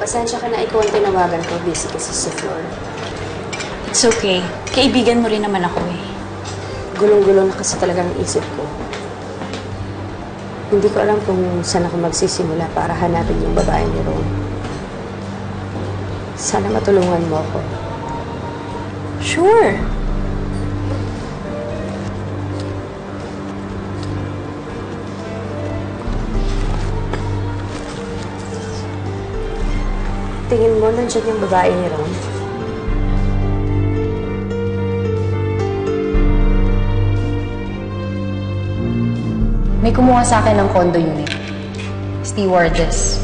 Pasensya ka na ikaw ang tinawagan ko. Busy kasi sa floor. It's okay. Kaibigan mo rin naman ako eh. Gulong-gulong na kasi talagang isip ko. Hindi ko alam kung saan ako magsisimula para hanapin yung babae ni Ron. Sana matulungan mo ako. Sure. Tingin mo, nandiyan yung babae ni Ron? May kumuha sa akin ng condo unit. Stewardess.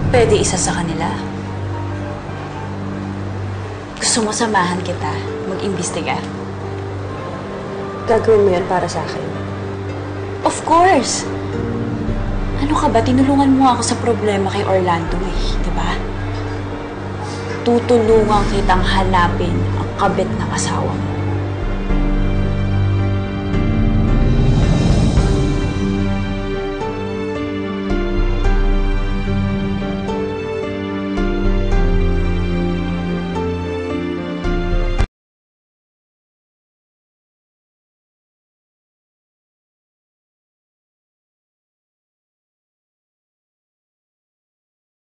Pwede isa sa kanila. Gusto mo samahan kita mag-imbestiga? Gagawin mo yan para sa akin. Of course! Ano ka ba? Tinulungan mo ako sa problema kay Orlando eh, di ba? Tutulungan kitang hanapin ang kabit ng asawa mo.